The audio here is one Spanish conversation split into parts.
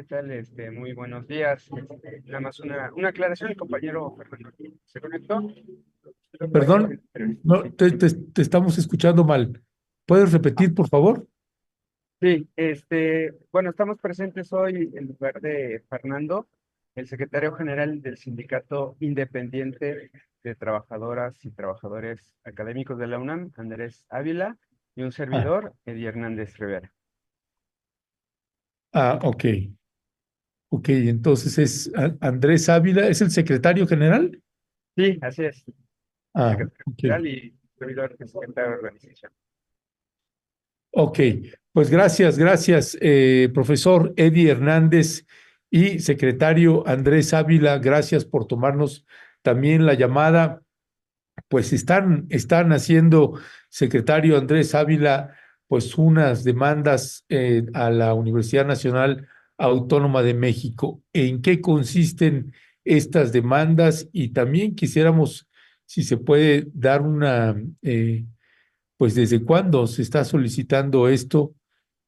tal? Muy buenos días. Nada más una aclaración, el compañero Fernando se conectó. Perdón, no, Sí, te estamos escuchando mal. ¿Puedes repetir, por favor? sí, bueno, estamos presentes hoy en lugar de Fernando, el secretario general del Sindicato Independiente de Trabajadoras y Trabajadores Académicos de la UNAM, Andrés Ávila, y un Ah, servidor, Eddie Hernández Rivera. ok. Ok, entonces es Andrés Ávila, ¿es el secretario general? Sí, así es, Ah, secretario ok. general y servidor del secretario de organización. Ok, pues gracias, profesor Eddie Hernández y secretario Andrés Ávila, gracias por tomarnos también la llamada. Pues están haciendo, secretario Andrés Ávila, pues unas demandas a la Universidad Nacional Autónoma de México. ¿En qué consisten estas demandas? Y también quisiéramos, si se puede, dar pues desde cuándo se está solicitando esto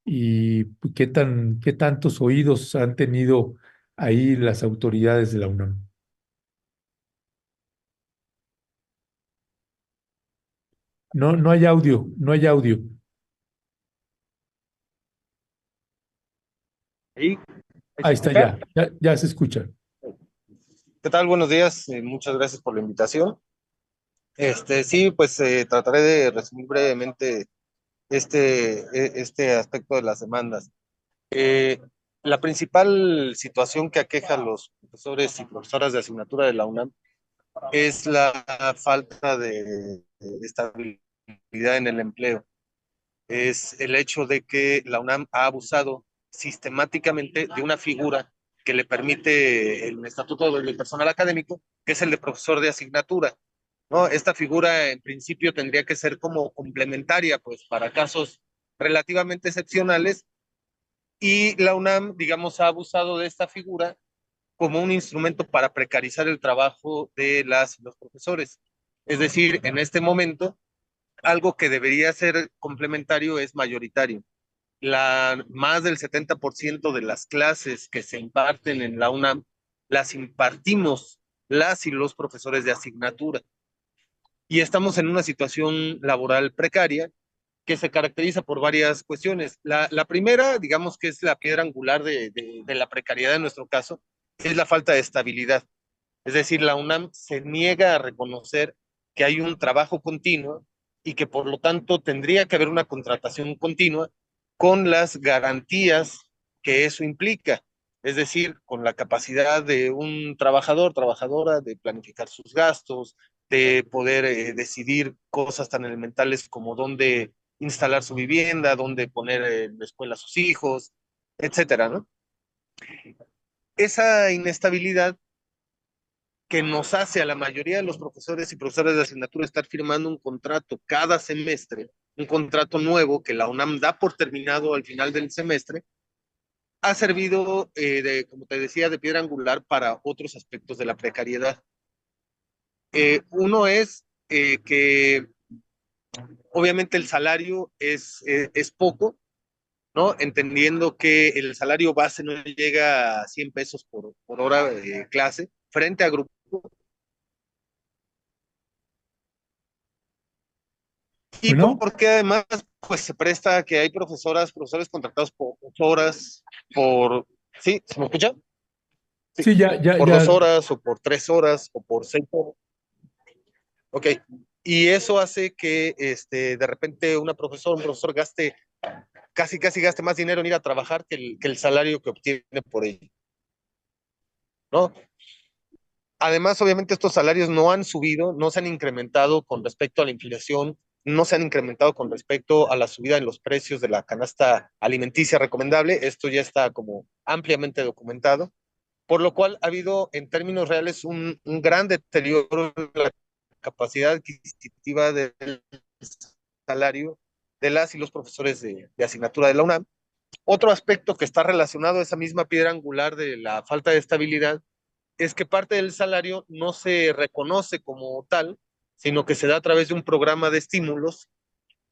y qué tantos oídos han tenido ahí las autoridades de la UNAM. No, no hay audio, no hay audio. ¿Y Ahí está escucha? ya se escucha. ¿Qué tal? Buenos días. Muchas gracias por la invitación. Sí, pues trataré de resumir brevemente este aspecto de las demandas. Eh, la principal situación que aqueja a los profesores y profesoras de asignatura de la UNAM es la falta de estabilidad en el empleo. Es el hecho de que la UNAM ha abusado sistemáticamente de una figura que le permite el estatuto del personal académico, que es el de profesor de asignatura. ¿No? Esta figura en principio tendría que ser como complementaria, pues para casos relativamente excepcionales, y la UNAM, digamos, ha abusado de esta figura como un instrumento para precarizar el trabajo de las y los profesores. Es decir, en este momento, algo que debería ser complementario es mayoritario. Más del 70% de las clases que se imparten en la UNAM las impartimos las y los profesores de asignatura. Y estamos en una situación laboral precaria que se caracteriza por varias cuestiones. La primera, digamos que es la piedra angular de la precariedad en nuestro caso, es la falta de estabilidad. Es decir, la UNAM se niega a reconocer que hay un trabajo continuo y que por lo tanto tendría que haber una contratación continua con las garantías que eso implica. Es decir, con la capacidad de un trabajador, trabajadora, de planificar sus gastos, de poder decidir cosas tan elementales como dónde instalar su vivienda, dónde poner en la escuela a sus hijos, etcétera, ¿no? Esa inestabilidad que nos hace a la mayoría de los profesores y profesoras de asignatura estar firmando un contrato cada semestre, un contrato nuevo que la UNAM da por terminado al final del semestre, ha servido, como te decía, de piedra angular para otros aspectos de la precariedad. Uno es que obviamente el salario es poco, ¿no? Entendiendo que el salario base no llega a 100 pesos por hora de clase, frente a grupos. Y Bueno, porque además, pues se presta a que hay profesores contratados por 8 horas, ¿sí? ¿Se me escucha? Sí, sí, por 2 horas o por 3 horas o por 6 horas. Ok. Y eso hace que de repente un profesor gaste, casi gaste más dinero en ir a trabajar que el salario que obtiene por ello, ¿no? Además, obviamente, estos salarios no han subido, no se han incrementado con respecto a la inflación, no se han incrementado con respecto a la subida en los precios de la canasta alimenticia recomendable. Esto ya está como ampliamente documentado, por lo cual ha habido en términos reales un gran deterioro en la capacidad adquisitiva del salario de las y los profesores de asignatura de la UNAM. Otro aspecto que está relacionado a esa misma piedra angular de la falta de estabilidad es que parte del salario no se reconoce como tal, sino que se da a través de un programa de estímulos.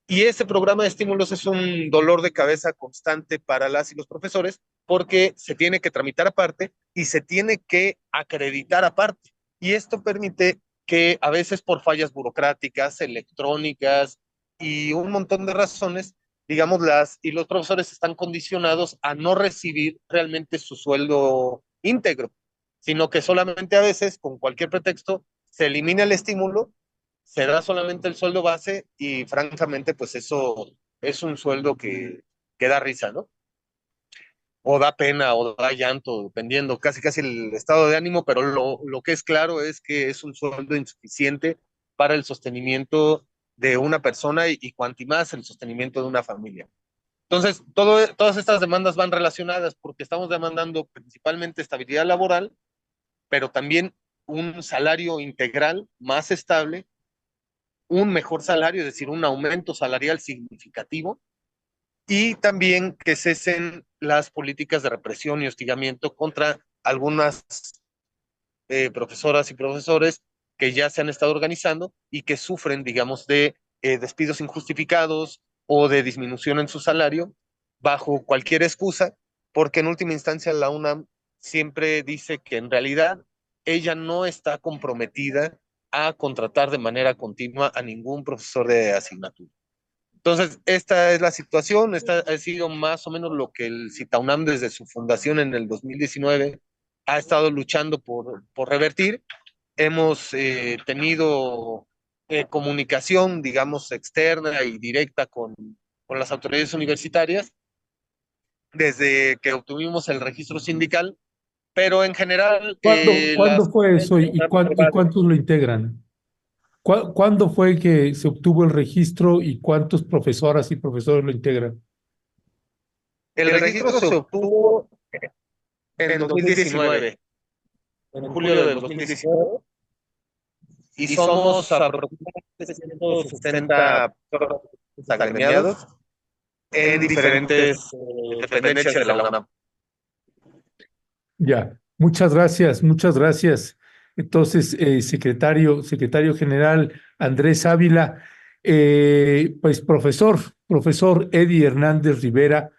Y ese programa de estímulos es un dolor de cabeza constante para las y los profesores, porque se tiene que tramitar aparte y se tiene que acreditar aparte. Y esto permite que a veces por fallas burocráticas, electrónicas y un montón de razones, digamos, y los profesores están condicionados a no recibir realmente su sueldo íntegro, sino que solamente a veces, con cualquier pretexto, se elimina el estímulo, se da solamente el sueldo base y francamente, pues eso es un sueldo que da risa, ¿no? O da pena o da llanto, dependiendo casi casi el estado de ánimo, pero lo que es claro es que es un sueldo insuficiente para el sostenimiento de una persona y cuanti más el sostenimiento de una familia. Entonces, todas estas demandas van relacionadas porque estamos demandando principalmente estabilidad laboral, pero también un salario integral más estable, un mejor salario, es decir, un aumento salarial significativo, y también que cesen las políticas de represión y hostigamiento contra algunas profesoras y profesores que ya se han estado organizando y que sufren, digamos, de despidos injustificados o de disminución en su salario bajo cualquier excusa, porque en última instancia la UNAM siempre dice que en realidad ella no está comprometida a contratar de manera continua a ningún profesor de asignatura. Entonces, esta es la situación, esta ha sido más o menos lo que el CITAUNAM desde su fundación en el 2019 ha estado luchando por revertir. Hemos tenido comunicación, digamos, externa y directa con las autoridades universitarias desde que obtuvimos el registro sindical, pero en general ¿Cuándo fue eso y cuántos lo integran? ¿Cuándo fue que se obtuvo el registro y cuántos profesoras y profesores lo integran? el registro se obtuvo en 2019, en julio del 2019, y somos aproximadamente 160 agremiados en diferentes dependencias de la UNAM. Ya, muchas gracias, muchas gracias. Entonces, secretario general Andrés Ávila, pues profesor Eddie Hernández Rivera,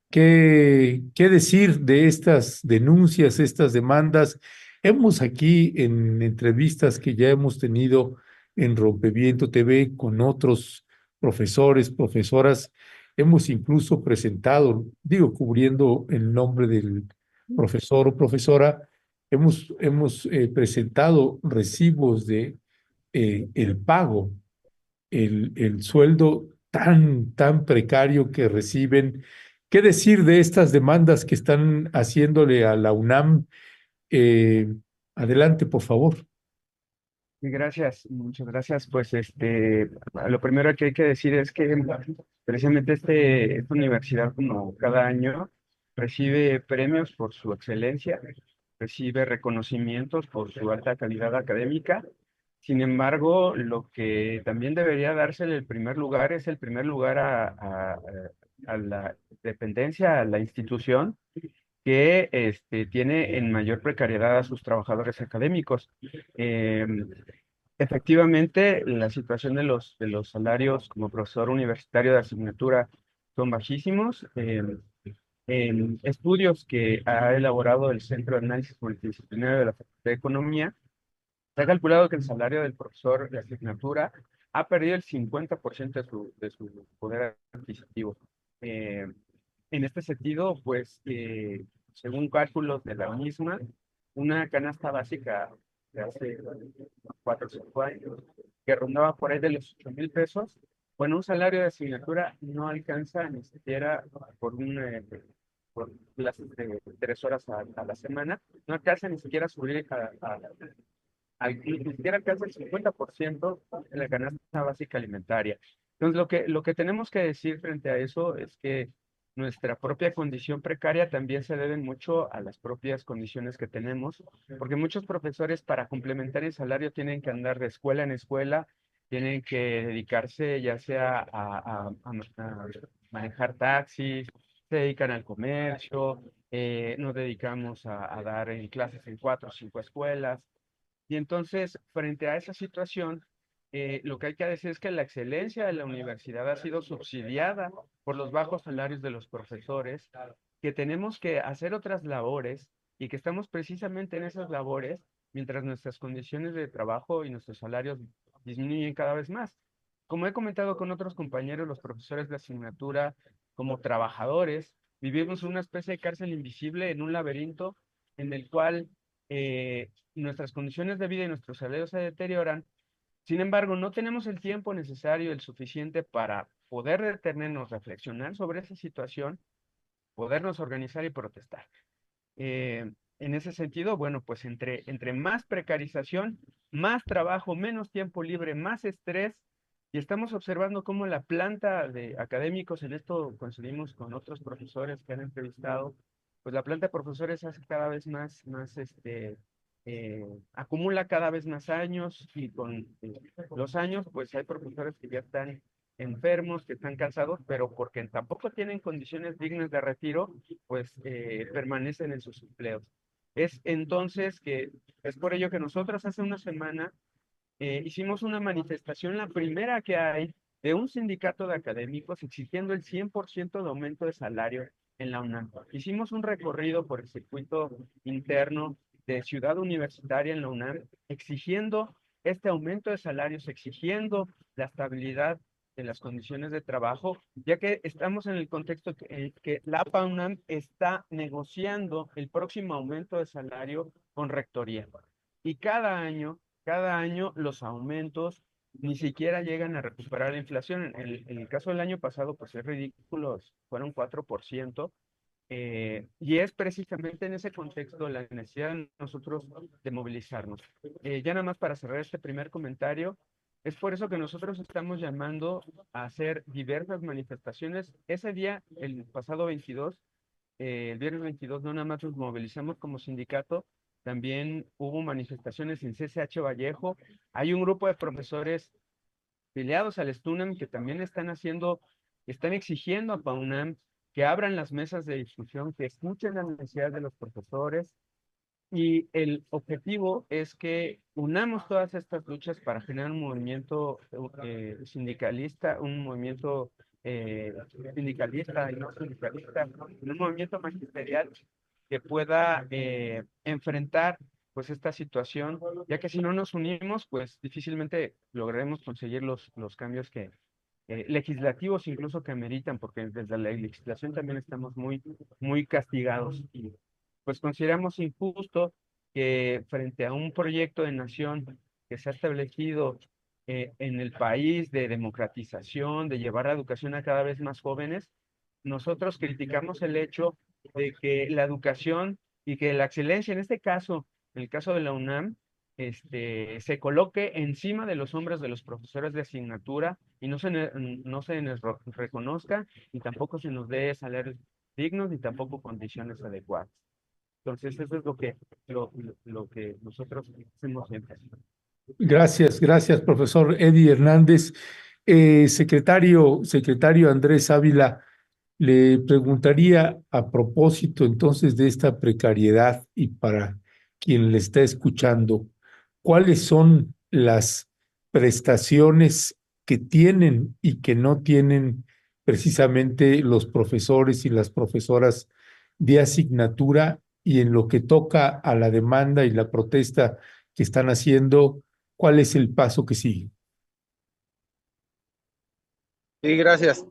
¿qué decir de estas denuncias, estas demandas? Hemos aquí en entrevistas que ya hemos tenido en Rompeviento TV con otros profesores, profesoras, hemos incluso presentado, digo, cubriendo el nombre del profesor o profesora, hemos presentado recibos de el pago, el sueldo tan precario que reciben. ¿Qué decir de estas demandas que están haciéndole a la UNAM? Eh, Adelante, por favor. Sí, gracias, muchas gracias. Pues lo primero que hay que decir es que precisamente esta universidad, como cada año, recibe premios por su excelencia, recibe reconocimientos por su alta calidad académica. Sin embargo, lo que también debería dársele el primer lugar es el primer lugar a la dependencia, a la institución que tiene en mayor precariedad a sus trabajadores académicos. Efectivamente, la situación de los salarios como profesor universitario de asignatura son bajísimos. En estudios que ha elaborado el Centro de Análisis Multidisciplinario de la Facultad de Economía, se ha calculado que el salario del profesor de asignatura ha perdido el 50% de su poder adquisitivo. Eh, en este sentido, pues, según cálculos de la misma, una canasta básica de hace 4 o 5 años, que rondaba por ahí de los 8,000 pesos, bueno, un salario de asignatura no alcanza ni siquiera por clases de 3 horas a la semana, no alcanza ni siquiera a subir ni siquiera alcanza el 50% de la canasta básica alimentaria. Entonces, lo que tenemos que decir frente a eso es que nuestra propia condición precaria también se debe mucho a las propias condiciones que tenemos, porque muchos profesores para complementar el salario tienen que andar de escuela en escuela, tienen que dedicarse ya sea a manejar taxis, se dedican al comercio, nos dedicamos a dar clases en 4 o 5 escuelas. Y entonces, frente a esa situación, lo que hay que decir es que la excelencia de la universidad ha sido subsidiada por los bajos salarios de los profesores que tenemos que hacer otras labores y que estamos precisamente en esas labores mientras nuestras condiciones de trabajo y nuestros salarios disminuyen cada vez más. Como he comentado con otros compañeros, los profesores de asignatura, como trabajadores, vivimos una especie de cárcel invisible en un laberinto en el cual nuestras condiciones de vida y nuestros salarios se deterioran. Sin embargo, no tenemos el tiempo necesario, el suficiente para poder detenernos, reflexionar sobre esa situación, podernos organizar y protestar. En ese sentido, bueno, pues entre más precarización, más trabajo, menos tiempo libre, más estrés, y estamos observando cómo la planta de académicos, en esto coincidimos con otros profesores que han entrevistado, pues la planta de profesores hace cada vez acumula cada vez más años y con los años, pues hay profesores que ya están enfermos, que están cansados, pero porque tampoco tienen condiciones dignas de retiro, pues permanecen en sus empleos. Es entonces que, es por ello que nosotros hace una semana hicimos una manifestación, la primera que hay, de un sindicato de académicos exigiendo el 100% de aumento de salario en la UNAM. Hicimos un recorrido por el circuito interno de Ciudad Universitaria en la UNAM, exigiendo este aumento de salarios, exigiendo la estabilidad de las condiciones de trabajo, ya que estamos en el contexto que la UNAM está negociando el próximo aumento de salario con rectoría. Y cada año los aumentos ni siquiera llegan a recuperar la inflación. En el caso del año pasado, pues es ridículo, fueron 4%, y es precisamente en ese contexto la necesidad de nosotros de movilizarnos. Ya nada más para cerrar este primer comentario, es por eso que nosotros estamos llamando a hacer diversas manifestaciones. Ese día, el pasado 22, el viernes 22, no nada más nos movilizamos como sindicato, también hubo manifestaciones en CCH Vallejo. Hay un grupo de profesores afiliados al STUNAM que también están exigiendo a PAUNAM que abran las mesas de discusión, que escuchen las necesidades de los profesores, y el objetivo es que unamos todas estas luchas para generar un movimiento sindicalista, un movimiento eh, sindicalista y no sindicalista, un movimiento magisterial que pueda enfrentar pues esta situación, ya que si no nos unimos, pues difícilmente lograremos conseguir los cambios legislativos incluso que ameritan, porque desde la legislación también estamos muy castigados y pues consideramos injusto que frente a un proyecto de nación que se ha establecido en el país de democratización, de llevar la educación a cada vez más jóvenes, nosotros criticamos el hecho de que la educación y que la excelencia, en este caso, en el caso de la UNAM, se coloque encima de los hombros de los profesores de asignatura y no se nos reconozca y tampoco se nos dé salarios dignos ni tampoco condiciones adecuadas. Entonces, eso es lo que nosotros hacemos énfasis. Gracias, gracias, profesor Eddie Hernández. Secretario Andrés Ávila, le preguntaría a propósito entonces de esta precariedad y para quien le está escuchando, ¿cuáles son las prestaciones que tienen y que no tienen precisamente los profesores y las profesoras de asignatura y en lo que toca a la demanda y la protesta que están haciendo, cuál es el paso que sigue? Sí, gracias.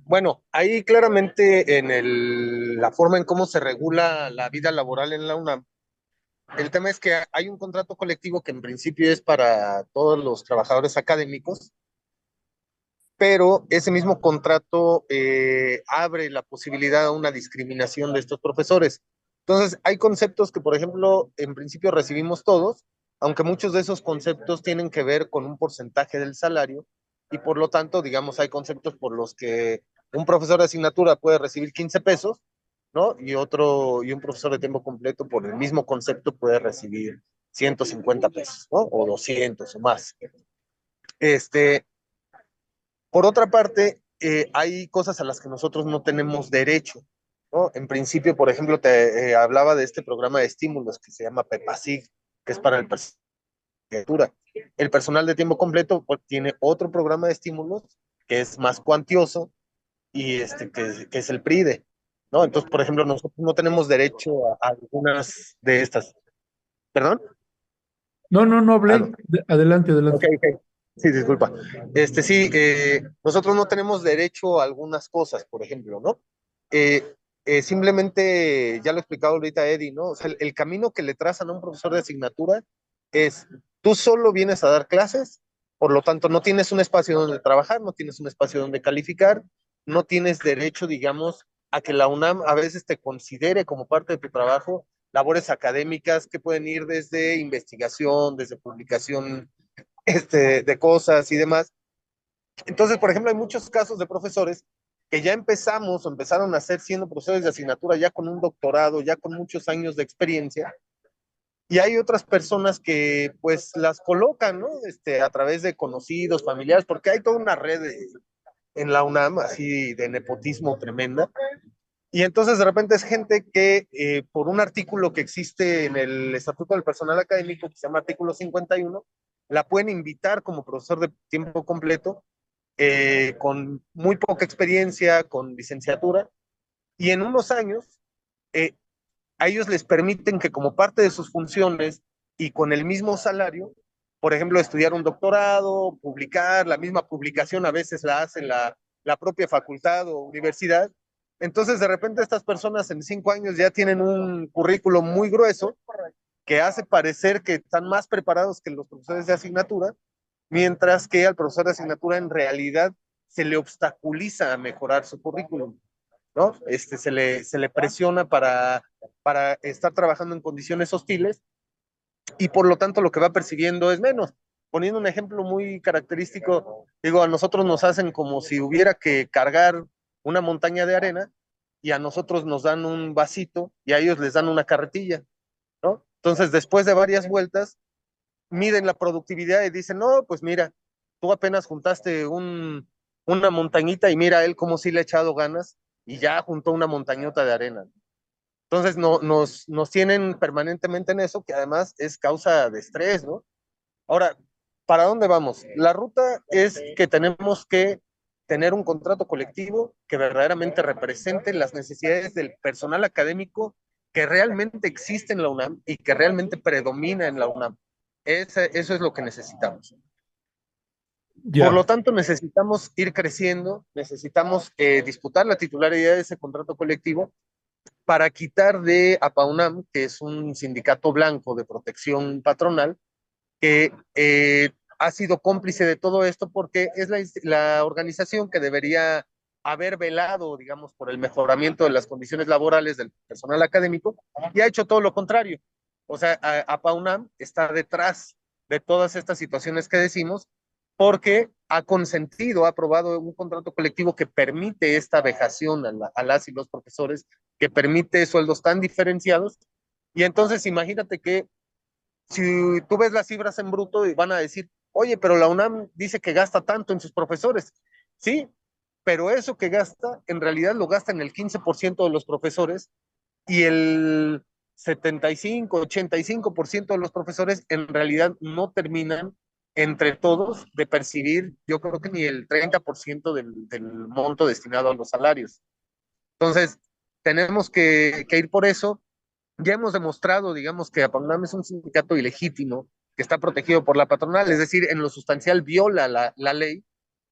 Bueno, ahí claramente en la forma en cómo se regula la vida laboral en la UNAM, el tema es que hay un contrato colectivo que en principio es para todos los trabajadores académicos, pero ese mismo contrato abre la posibilidad a una discriminación de estos profesores. Entonces, hay conceptos que, por ejemplo, en principio recibimos todos, aunque muchos de esos conceptos tienen que ver con un porcentaje del salario, y por lo tanto, digamos, hay conceptos por los que un profesor de asignatura puede recibir 15 pesos, ¿no? Y un profesor de tiempo completo por el mismo concepto puede recibir 150 pesos, ¿no? O 200 o más. Este, por otra parte, hay cosas a las que nosotros no tenemos derecho, ¿no? En principio, por ejemplo, te hablaba de este programa de estímulos que se llama PEPASIG, que es para el personal. El personal de tiempo completo pues, tiene otro programa de estímulos que es más cuantioso y que es el PRIDE. ¿no? Entonces, por ejemplo, nosotros no tenemos derecho a algunas de estas. ¿Perdón? No, no, no Ah, hablé. no. Adelante, Ok, adelante. ok. Sí, disculpa. Sí, nosotros no tenemos derecho a algunas cosas, por ejemplo, ¿no? Eh, simplemente, ya lo he explicado ahorita Eddie, ¿no? O sea, el camino que le trazan a un profesor de asignatura es, tú solo vienes a dar clases, por lo tanto, no tienes un espacio donde trabajar, no tienes un espacio donde calificar, no tienes derecho, digamos, a que la UNAM a veces te considere como parte de tu trabajo labores académicas que pueden ir desde investigación, desde publicación de cosas y demás. Entonces, por ejemplo, hay muchos casos de profesores que ya empezamos o empezaron a ser siendo profesores de asignatura ya con un doctorado, ya con muchos años de experiencia, y hay otras personas que pues las colocan, ¿no? A través de conocidos, familiares, porque hay toda una red en la UNAM, así de nepotismo tremenda, y entonces de repente es gente que por un artículo que existe en el Estatuto del Personal Académico, que se llama artículo 51, la pueden invitar como profesor de tiempo completo, con muy poca experiencia, con licenciatura, y en unos años eh, a ellos les permiten que como parte de sus funciones y con el mismo salario, por ejemplo, estudiar un doctorado, publicar, la misma publicación a veces la hace la propia facultad o universidad. Entonces, de repente, estas personas en 5 años ya tienen un currículo muy grueso que hace parecer que están más preparados que los profesores de asignatura, mientras que al profesor de asignatura en realidad se le obstaculiza a mejorar su currículum, ¿no? Se le presiona para estar trabajando en condiciones hostiles y por lo tanto lo que va percibiendo es menos. Poniendo un ejemplo muy característico, digo, a nosotros nos hacen como si hubiera que cargar una montaña de arena y a nosotros nos dan un vasito y a ellos les dan una carretilla, ¿no? Entonces, después de varias vueltas, miden la productividad y dicen, no, pues mira, tú apenas juntaste una montañita y mira él como si le ha echado ganas y ya juntó una montañota de arena. Entonces no, nos tienen permanentemente en eso, que además es causa de estrés, ¿no? Ahora, ¿para dónde vamos? La ruta es que tenemos que tener un contrato colectivo que verdaderamente represente las necesidades del personal académico que realmente existe en la UNAM y que realmente predomina en la UNAM. Eso es lo que necesitamos. Por Ya, lo tanto, necesitamos ir creciendo, necesitamos disputar la titularidad de ese contrato colectivo para quitar de APAUNAM, que es un sindicato blanco de protección patronal, que ha sido cómplice de todo esto porque es la organización que debería haber velado, digamos, por el mejoramiento de las condiciones laborales del personal académico y ha hecho todo lo contrario. O sea, APAUNAM está detrás de todas estas situaciones que decimos porque ha consentido, ha aprobado un contrato colectivo que permite esta vejación a las y los profesores, que permite sueldos tan diferenciados. Y entonces imagínate que si tú ves las cifras en bruto y van a decir, oye, pero la UNAM dice que gasta tanto en sus profesores. Sí, pero eso que gasta, en realidad lo gasta en el 15% de los profesores y el 75-85% de los profesores en realidad no terminan entre todos de percibir, yo creo que ni el 30% del monto destinado a los salarios. Entonces, tenemos que ir por eso. Ya hemos demostrado, digamos, que APAMNAM es un sindicato ilegítimo que está protegido por la patronal, es decir, en lo sustancial viola la ley,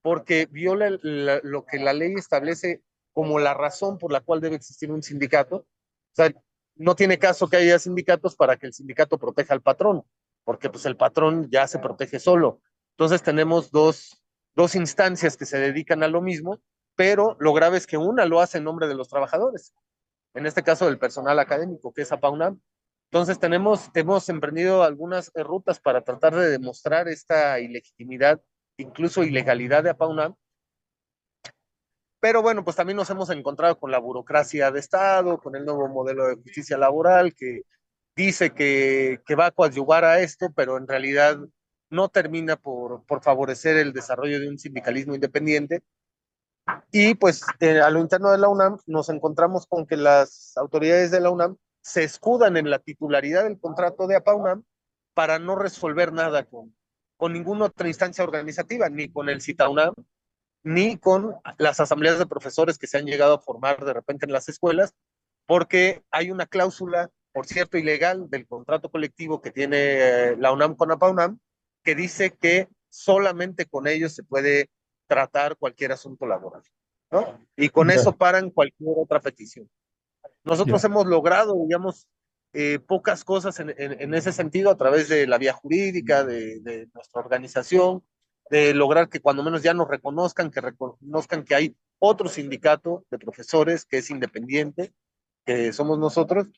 porque viola lo que la ley establece como la razón por la cual debe existir un sindicato. O sea, no tiene caso que haya sindicatos para que el sindicato proteja al patrón, porque pues el patrón ya se protege solo. Entonces tenemos dos instancias que se dedican a lo mismo, pero lo grave es que una lo hace en nombre de los trabajadores, en este caso del personal académico, que es APAUNAM. Entonces hemos emprendido algunas rutas para tratar de demostrar esta ilegitimidad, incluso ilegalidad de APAUNAM, pero bueno, pues también nos hemos encontrado con la burocracia de Estado, con el nuevo modelo de justicia laboral que dice que va a coadyuvar a esto, pero en realidad no termina por favorecer el desarrollo de un sindicalismo independiente. Y pues a lo interno de la UNAM nos encontramos con que las autoridades de la UNAM se escudan en la titularidad del contrato de APAUNAM para no resolver nada con ninguna otra instancia organizativa, ni con el CITAUNAM, ni con las asambleas de profesores que se han llegado a formar de repente en las escuelas, porque hay una cláusula, por cierto, ilegal del contrato colectivo que tiene la UNAM con APAUNAM, que dice que solamente con ellos se puede tratar cualquier asunto laboral, ¿no? Y con Ya, eso paran cualquier otra petición. Nosotros ya, hemos logrado, digamos, pocas cosas en ese sentido a través de la vía jurídica, de nuestra organización, de lograr que cuando menos ya nos reconozcan, que reconozcan que hay otro sindicato de profesores que es independiente, que somos nosotros,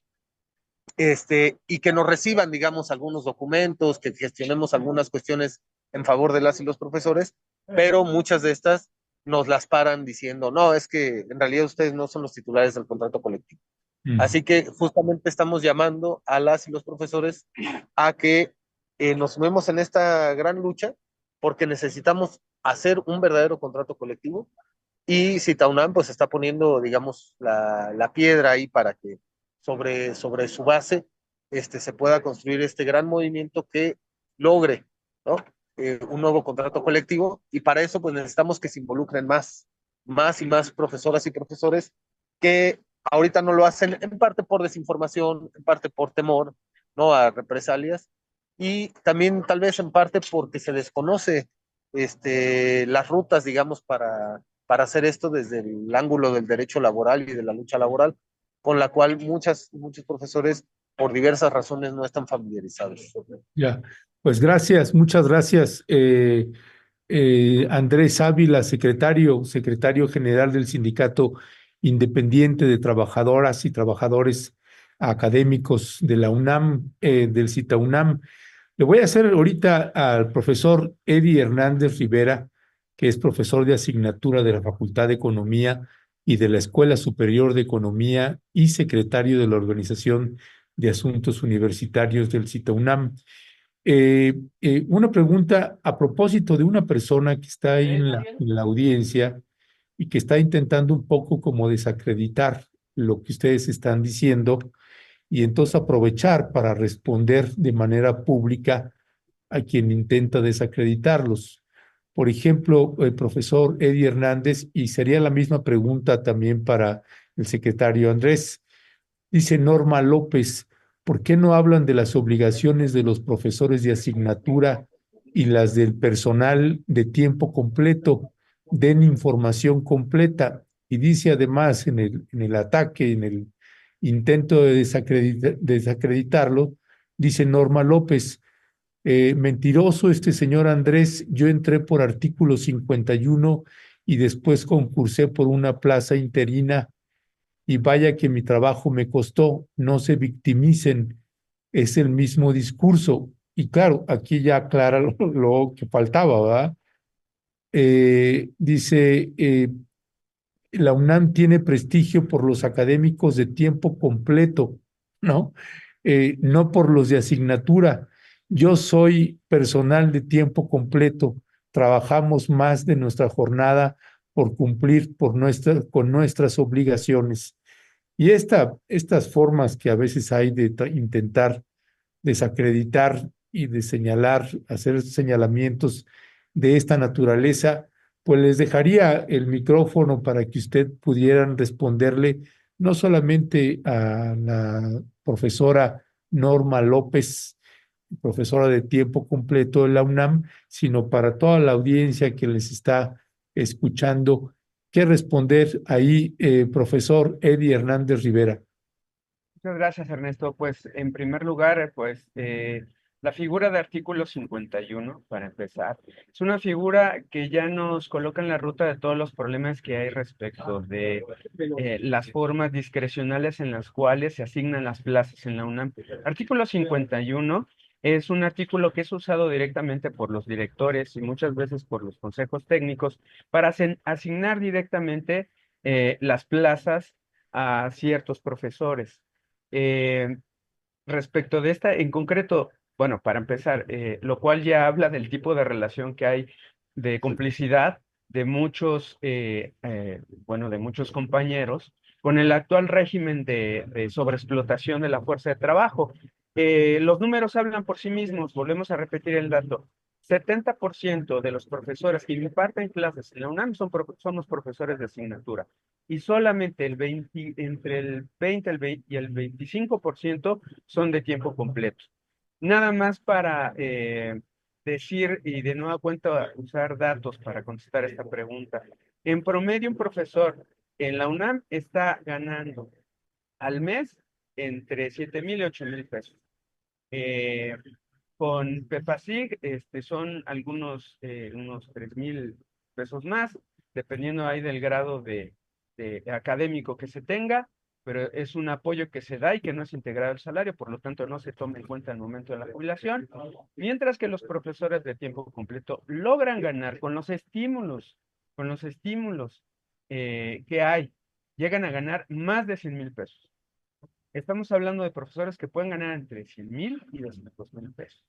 y que nos reciban, digamos, algunos documentos, que gestionemos algunas cuestiones en favor de las y los profesores, pero muchas de estas nos las paran diciendo, no, es que en realidad ustedes no son los titulares del contrato colectivo. mm, Así que justamente estamos llamando a las y los profesores a que nos sumemos en esta gran lucha porque necesitamos hacer un verdadero contrato colectivo y Citaunam pues está poniendo, digamos, la piedra ahí para que sobre su base se pueda construir este gran movimiento que logre, ¿no? Un nuevo contrato colectivo y para eso pues necesitamos que se involucren más y más profesoras y profesores que ahorita no lo hacen en parte por desinformación, en parte por temor, ¿no? A represalias y también tal vez en parte porque se desconoce las rutas, digamos, para hacer esto desde el ángulo del derecho laboral y de la lucha laboral, con la cual muchos profesores, por diversas razones, no están familiarizados. ya. Pues gracias, muchas gracias, Andrés Ávila, secretario general del Sindicato Independiente de Trabajadoras y Trabajadores Académicos de la UNAM, del CITAUNAM. Le voy a hacer ahorita al profesor Eddie Hernández Rivera, que es profesor de asignatura de la Facultad de Economía y de la Escuela Superior de Economía y secretario de la Organización de Asuntos Universitarios del CITAUNAM. Una pregunta a propósito de una persona que está ahí en la audiencia y que está intentando un poco como desacreditar lo que ustedes están diciendo y entonces aprovechar para responder de manera pública a quien intenta desacreditarlos. Por ejemplo, el profesor Eddie Hernández, y sería la misma pregunta también para el secretario Andrés. Dice Norma López, ¿por qué no hablan de las obligaciones de los profesores de asignatura y las del personal de tiempo completo? Den información completa. Y dice además en el ataque, en el intento de desacreditarlo, dice Norma López, mentiroso este señor Andrés, yo entré por artículo 51 y después concursé por una plaza interina y vaya que mi trabajo me costó, no se victimicen, es el mismo discurso. Y claro, aquí ya aclara lo que faltaba, ¿verdad? Dice, la UNAM tiene prestigio por los académicos de tiempo completo, ¿no? No por los de asignatura. Yo soy personal de tiempo completo. Trabajamos más de nuestra jornada por cumplir con nuestras obligaciones. Y estas formas que a veces hay de intentar desacreditar y de señalar, hacer señalamientos de esta naturaleza, pues les dejaría el micrófono para que usted pudieran responderle no solamente a la profesora Norma López, profesora de tiempo completo de la UNAM, sino para toda la audiencia que les está escuchando. ¿Qué responder ahí, profesor Eddie Hernández Rivera? Muchas gracias, Ernesto. Pues en primer lugar, pues la figura de artículo 51, para empezar, es una figura que ya nos coloca en la ruta de todos los problemas que hay respecto de las formas discrecionales en las cuales se asignan las plazas en la UNAM. Artículo 51 es un artículo que es usado directamente por los directores y muchas veces por los consejos técnicos para asignar directamente las plazas a ciertos profesores. Eh, Respecto de esta, en concreto, bueno, para empezar, lo cual ya habla del tipo de relación que hay de complicidad de muchos, bueno, de muchos compañeros con el actual régimen de sobreexplotación de la fuerza de trabajo. Los números hablan por sí mismos, volvemos a repetir el dato. 70% de los profesores que imparten clases en la UNAM somos profesores de asignatura y solamente entre el 20 y el 25% son de tiempo completo. Nada más para decir y de nueva cuenta usar datos para contestar esta pregunta. En promedio, un profesor en la UNAM está ganando al mes entre 7,000 y 8,000 pesos. Eh, con Pepasig, son unos 3,000 pesos más, dependiendo ahí del grado de académico que se tenga, pero es un apoyo que se da y que no es integrado al salario, por lo tanto no se toma en cuenta al momento de la jubilación, mientras que los profesores de tiempo completo logran ganar con los estímulos que hay, llegan a ganar más de 100,000 pesos. Estamos hablando de profesores que pueden ganar entre 100,000 y 200,000 pesos.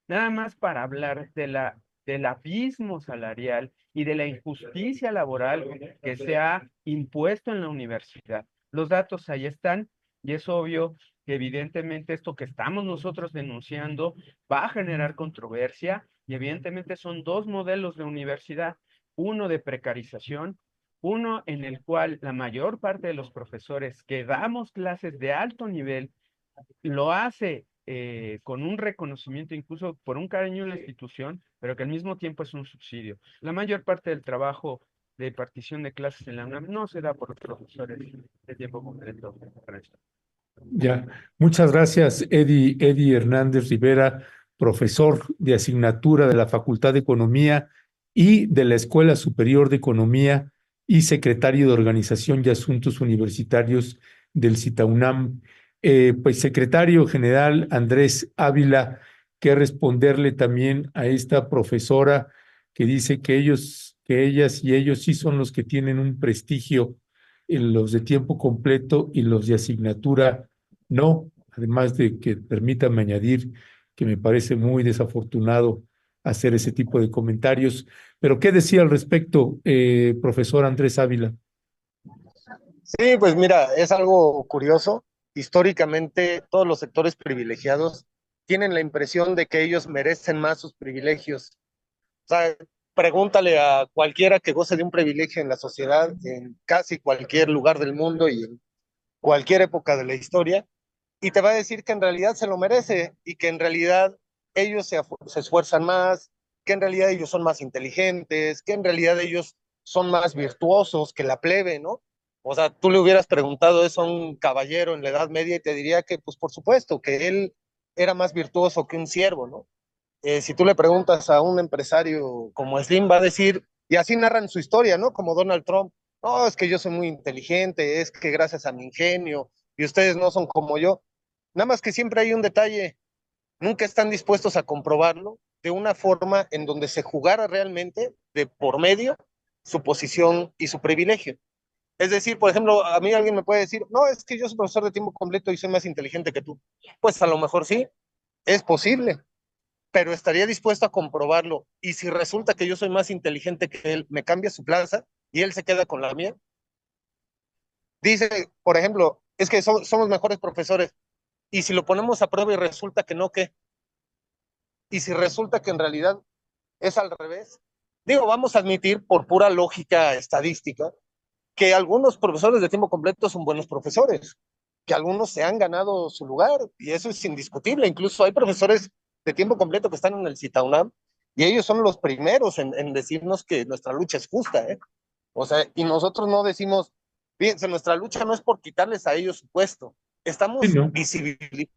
Nada más para hablar del abismo salarial y de la injusticia laboral que se ha impuesto en la universidad. Los datos ahí están y es obvio que evidentemente esto que estamos nosotros denunciando va a generar controversia y evidentemente son dos modelos de universidad, uno de precarización, uno en el cual la mayor parte de los profesores que damos clases de alto nivel lo hace con un reconocimiento, incluso por un cariño en la institución, pero que al mismo tiempo es un subsidio. La mayor parte del trabajo de partición de clases en la UNAM no se da por los profesores de tiempo completo. Ya, muchas gracias, Eddie Hernández Rivera, profesor de asignatura de la Facultad de Economía y de la Escuela Superior de Economía y secretario de Organización y Asuntos Universitarios del CITAUNAM. Pues, secretario general Andrés Ávila, que responderle también a esta profesora que dice que ellas y ellos sí son los que tienen un prestigio en los de tiempo completo y los de asignatura no, además de que permítame añadir que me parece muy desafortunado hacer ese tipo de comentarios. Pero, ¿qué decía al respecto, profesor Andrés Ávila? Sí, pues mira, es algo curioso. Históricamente, todos los sectores privilegiados tienen la impresión de que ellos merecen más sus privilegios. O sea, pregúntale a cualquiera que goce de un privilegio en la sociedad, en casi cualquier lugar del mundo y en cualquier época de la historia, y te va a decir que en realidad se lo merece y que en realidad ellos se esfuerzan más, que en realidad ellos son más inteligentes, que en realidad ellos son más virtuosos que la plebe, ¿no? O sea, tú le hubieras preguntado eso a un caballero en la Edad Media y te diría que, pues por supuesto, que él era más virtuoso que un siervo, ¿no? Si tú le preguntas a un empresario como Slim, va a decir, y así narran su historia, ¿no? Como Donald Trump, no, es que yo soy muy inteligente, es que gracias a mi ingenio, y ustedes no son como yo. Nada más que siempre hay un detalle, nunca están dispuestos a comprobarlo de una forma en donde se jugara realmente de por medio su posición y su privilegio. Es decir, por ejemplo, a mí alguien me puede decir, no, es que yo soy profesor de tiempo completo y soy más inteligente que tú. Pues a lo mejor sí, es posible, pero estaría dispuesto a comprobarlo. Y si resulta que yo soy más inteligente que él, me cambia su plaza y él se queda con la mía. Dice, por ejemplo, es que somos mejores profesores. Y si lo ponemos a prueba y resulta que no, ¿qué? Y si resulta que en realidad es al revés. Digo, vamos a admitir por pura lógica estadística que algunos profesores de tiempo completo son buenos profesores, que algunos se han ganado su lugar y eso es indiscutible. Incluso hay profesores de tiempo completo que están en el CITAUNAM y ellos son los primeros en decirnos que nuestra lucha es justa, ¿eh? O sea, y nosotros no decimos, fíjense, nuestra lucha no es por quitarles a ellos su puesto, Sí, estamos ¿no? visibilizando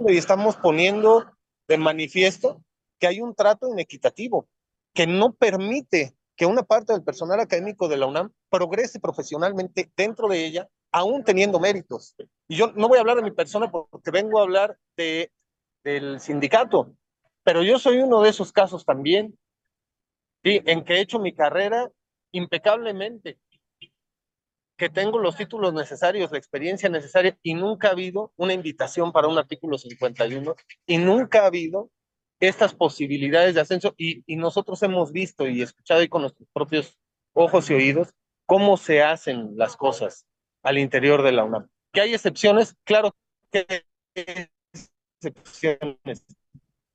y estamos poniendo de manifiesto que hay un trato inequitativo, que no permite que una parte del personal académico de la UNAM progrese profesionalmente dentro de ella, aún teniendo méritos. Y yo no voy a hablar de mi persona porque vengo a hablar del sindicato, pero yo soy uno de esos casos también, ¿sí? En que he hecho mi carrera impecablemente, que tengo los títulos necesarios, la experiencia necesaria, y nunca ha habido una invitación para un artículo 51, y nunca ha habido estas posibilidades de ascenso, y nosotros hemos visto y escuchado ahí con nuestros propios ojos y oídos cómo se hacen las cosas al interior de la UNAM. ¿Que hay excepciones? Claro que hay excepciones,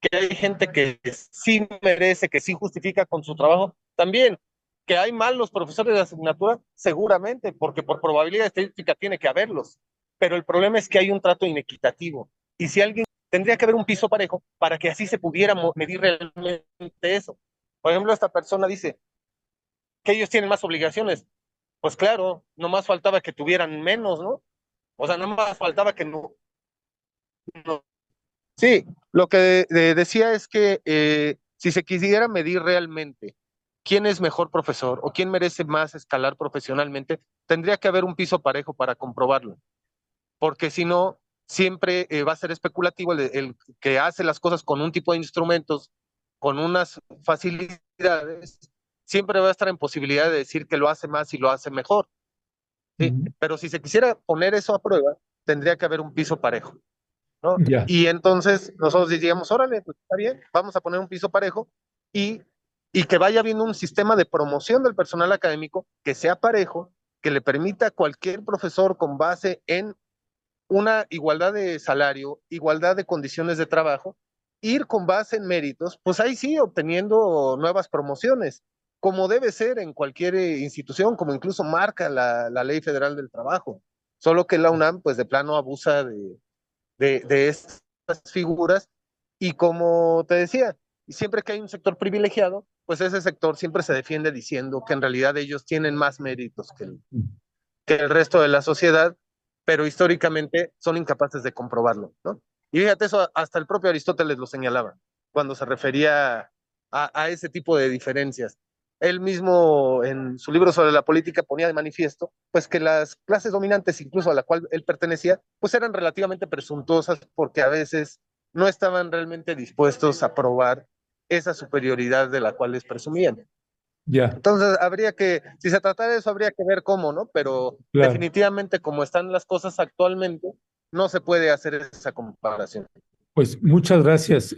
que hay gente que sí merece, que sí justifica con su trabajo, también. Que hay malos profesores de asignatura, seguramente, porque por probabilidad estadística tiene que haberlos. Pero el problema es que hay un trato inequitativo. Y si alguien tendría que haber un piso parejo para que así se pudiera medir realmente eso. Por ejemplo, esta persona dice que ellos tienen más obligaciones. Pues claro, nomás faltaba que tuvieran menos, ¿no? O sea, nomás faltaba que no. Sí, lo que decía es que si se quisiera medir realmente quién es mejor profesor o quién merece más escalar profesionalmente, tendría que haber un piso parejo para comprobarlo, porque si no, siempre va a ser especulativo el que hace las cosas con un tipo de instrumentos, con unas facilidades, siempre va a estar en posibilidad de decir que lo hace más y lo hace mejor, ¿sí? Ujú. Pero si se quisiera poner eso a prueba, tendría que haber un piso parejo, ¿no? Ya, Y entonces nosotros diríamos, órale, pues está bien, vamos a poner un piso parejo y, y que vaya habiendo un sistema de promoción del personal académico que sea parejo, que le permita a cualquier profesor con base en una igualdad de salario, igualdad de condiciones de trabajo, ir con base en méritos, pues ahí sí, obteniendo nuevas promociones, como debe ser en cualquier institución, como incluso marca la Ley Federal del Trabajo. Solo que la UNAM, pues de plano abusa de estas figuras y como te decía, siempre que hay un sector privilegiado, pues ese sector siempre se defiende diciendo que en realidad ellos tienen más méritos que el resto de la sociedad, pero históricamente son incapaces de comprobarlo, ¿no? Y fíjate, eso hasta el propio Aristóteles lo señalaba cuando se refería a ese tipo de diferencias. Él mismo en su libro sobre la política ponía de manifiesto pues que las clases dominantes, incluso a la cual él pertenecía, pues eran relativamente presuntuosas porque a veces no estaban realmente dispuestos a probar esa superioridad de la cual les presumían. ya, Entonces, habría que, si se tratara de eso, habría que ver cómo, ¿no? Pero claro. definitivamente, como están las cosas actualmente, no se puede hacer esa comparación. Pues muchas gracias,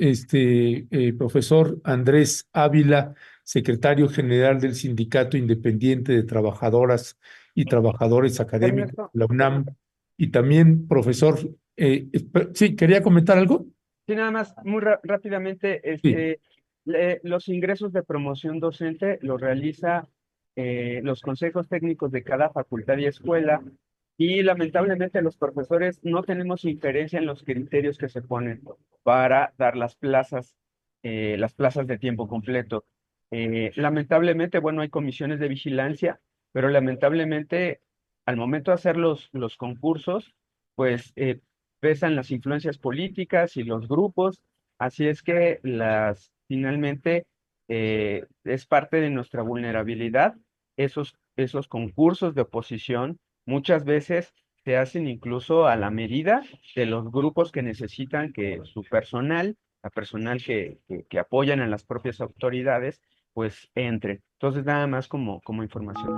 profesor Andrés Ávila, secretario general del Sindicato Independiente de Trabajadoras y Trabajadores Académicos Ernesto, de la UNAM, y también profesor, sí, ¿quería comentar algo? sí, nada más, muy rápidamente, Sí. los ingresos de promoción docente los realiza los consejos técnicos de cada facultad y escuela, y lamentablemente los profesores no tenemos injerencia en los criterios que se ponen para dar las plazas de tiempo completo. Lamentablemente, bueno, hay comisiones de vigilancia, pero lamentablemente al momento de hacer los concursos, pues pesan las influencias políticas y los grupos, así es que finalmente es parte de nuestra vulnerabilidad. Esos concursos de oposición muchas veces se hacen incluso a la medida de los grupos que necesitan que su personal, la personal que apoyan a las propias autoridades, pues entre. Entonces, nada más como información.